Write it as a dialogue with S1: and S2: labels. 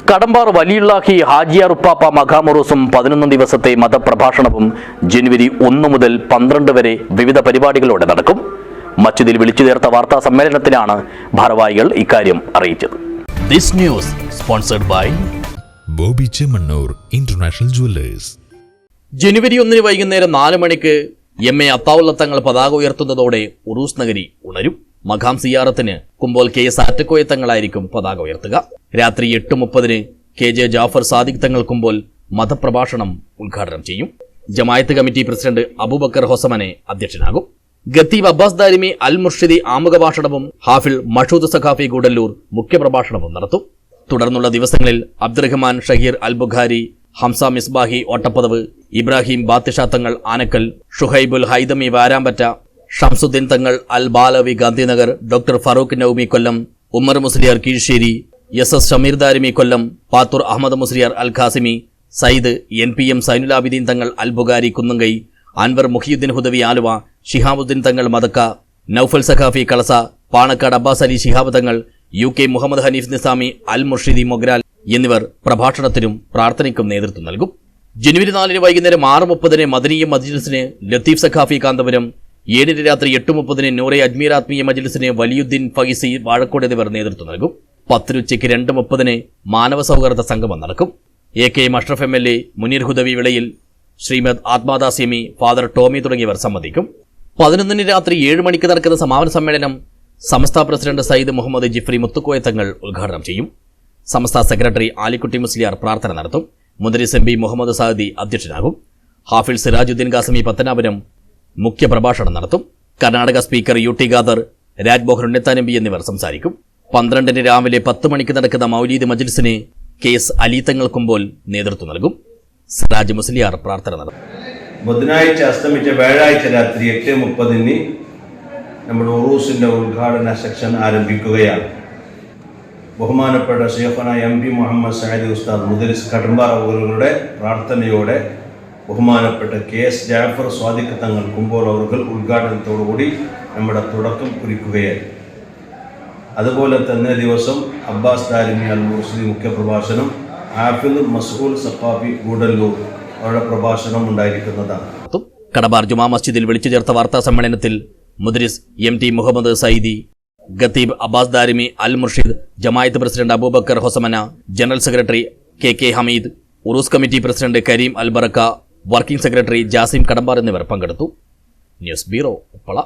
S1: കടമ്പാർ വലിയുള്ളാഹി ഹാജിയാർ ഉപ്പാപ്പ മഖാമുറൂസും 11 ദിവസത്തെ മതപ്രഭാഷണവും ജനുവരി 1 മുതൽ 12 വരെ വിവിധ പരിപാടികളോടെ നടക്കും. മസ്ജിദിൽ വിളിച്ചു ചേർത്ത വാർത്താ സമ്മേളനത്തിലാണ് ഭാരവാഹികൾ ഇക്കാര്യം അറിയിച്ചത്.
S2: This news sponsored by
S3: Boby Chemmanur International Jewellers.
S2: ജനുവരി 1 വൈകുന്നേരം 4 മണിക്ക് എം.എ. അത്താവുള്ള തങ്ങൾ പതാക ഉയർത്തുന്നതോടെ ഉറൂസ് നഗരി ഉണരും. മഖാം സിയാറത്തിന് കുമ്പോൾ കെ.എസ്. ആറ്റക്കോയ തങ്ങളായിരിക്കും പതാക ഉയർത്തുക. രാത്രി 8:30 കെ.ജെ. ജാഫർ സാദിഖ് തങ്ങൾ കുമ്പോൾ മതപ്രഭാഷണം ഉദ്ഘാടനം ചെയ്യും. ജമായത്ത് കമ്മിറ്റി പ്രസിഡന്റ് അബൂബക്കർ ഹൊസമനെ അധ്യക്ഷനാകും. ഖത്തീബ് അബ്ബാസ് ദാരിമി അൽ മുർഷിദി ആമുഖ ഭാഷണവും ഹാഫിൽ മഷൂദ് സഖാഫി ഗൂഡല്ലൂർ മുഖ്യപ്രഭാഷണവും നടത്തും. തുടർന്നുള്ള ദിവസങ്ങളിൽ അബ്ദുറഹ്മാൻ ഷഹീർ അൽ ബുഖാരി, ഹംസ മിസ്ബാഹി ഓട്ടപ്പദവ്, ഇബ്രാഹിം ബാത്തിഷ തങ്ങൾ ആനക്കൽ, ഷുഹൈബുൽ ഹൈദമി വാരാമ്പറ്റ, ഷംസുദ്ദീൻ തങ്ങൾ അൽ ബാലവി ഗാന്ധിനഗർ, ഡോക്ടർ ഫറൂഖ് നൌമി കൊല്ലം, ഉമ്മർ മുസ്ലിയാർ കീഴ്ശ്ശേരി, എസ് ഷമീർ ദാരിമി കൊല്ലം, പാത്തൂർ അഹമ്മദ് മുസ്ലിയാർ അൽ ഖാസിമി, സയ്യിദ് NPM സൈനുലാബിദീൻ തങ്ങൾ അൽ ബുഖാരി കുന്നുങ്കൈ, അൻവർ മുഹിയുദ്ദീൻ ഹുദവി ആലുവ, ഷിഹാബുദ്ദീൻ തങ്ങൾ മദക്ക, നൌഫൽ സഖാഫി കളസ, പാണക്കാട് അബ്ബാസ് അലി ശിഹാബ് തങ്ങൾ, UK മുഹമ്മദ് ഹനീഫ് നിസാമി അൽ മുർഷിദി മൊഗ്രാൽ എന്നിവർ പ്രഭാഷണത്തിനും പ്രാർത്ഥനയ്ക്കും നേതൃത്വം നൽകും. ജനുവരി 4 വൈകുന്നേരം 6:30 മദനിയ മജ്ലിസിന് ലത്തീഫ് സഖാഫി കാന്തപുരം, 7 രാത്രി 8:30 നൂറെ അജ്മീർ ആത്മീയ മജ്ലിസിന് വലിയുദ്ദീൻ ഫൈസി വാഴക്കോട് എന്നിവർ നേതൃത്വം നൽകും. 10 ഉച്ചയ്ക്ക് 2:30 മാനവ സൗഹാർദ്ദ സംഗമം നടക്കും. AK അഷ്റഫ് MLA, മുനീർ ഹുദവി വിളയിൽ, ശ്രീമദ് ആത്മാദാസ്യമി, ഫാദർ ടോമി തുടങ്ങിയവർ സംബന്ധിക്കും. 11 രാത്രി 7 മണിക്ക് നടക്കുന്ന സമാപന സമ്മേളനം സമസ്ത പ്രസിഡന്റ് സയ്യിദ് മുഹമ്മദ് ജിഫ്രി മുത്തുക്കോയ തങ്ങൾ ഉദ്ഘാടനം ചെയ്യും. സമസ്ത സെക്രട്ടറി ആലിക്കുട്ടി മുസ്ലിയാർ പ്രാർത്ഥന നടത്തും. മുദരിസ് MB മുഹമ്മദ് സാദി അധ്യക്ഷനാകും. ഹാഫിൽ സിറാജുദ്ദീൻ ഖാസമി പത്തനാപുരം മുഖ്യപ്രഭാഷണം നടത്തും. Karnataka speaker UT Khader, Rajmohan Unnithan MB എന്നിവർ സംസാരിക്കും. 12 രാവിലെ 10 മണിക്ക് നടക്കുന്ന മൗലീദ് മജ്ലിസിന് KS അലി തങ്ങൾ കുമ്പോൾ നേതൃത്വം നൽകും. സിറാജ് മുസ്ലിയാർ പ്രാർത്ഥന നടത്തും.
S4: ബുധനാഴ്ച അസ്തമിച്ച വ്യാഴാഴ്ച രാത്രി 8:30 നമ്മുടെ ഉറൂസിൻ്റെ ഉദ്ഘാടന സെക്ഷൻ ആരംഭിക്കുകയാണ്. ബഹുമാനപ്പെട്ട ശൈഖുന MB മുഹമ്മദ് സഅദ് ഉസ്താദ് മുദരിസ് കടമ്പാർ അവരുടെ പ്രാർത്ഥനയോടെ ബഹുമാനപ്പെട്ട KS ജാഫർ സാദിഖ് തങ്ങൾ കുമ്പോൾ അവർ ഉദ്ഘാടനത്തോടുകൂടി നമ്മുടെ തുടക്കം കുറിക്കുകയായി. അതുപോലെ തന്നെ ദിവസം അബ്ബാസ് ദാരിമി അൽ മുർഷിദി മുഖ്യപ്രഭാഷണം, ഹാഫിൽ മസ്ഊൽ സഖാഫി ഗൂഡല്ലൂർ അവരുടെ പ്രഭാഷണം ഉണ്ടായിരിക്കുന്നതാണ്.
S2: കടമ്പാർ ജുമാ മസ്ജിദിൽ വിളിച്ചു ചേർത്ത വാർത്താ സമ്മേളനത്തിൽ മുദരിസ് MT മുഹമ്മദ് സയ്യിദി, ഖത്തീബ് Abbas Darimi Al Murshid, Jamaath president Aboobacker Hosamana, general secretary KK Hameed, Uroos committee president Kareem Al Baraka, working secretary Jasim Kadambar എന്നിവർ പങ്കെടുത്തു. News bureau, Uppala.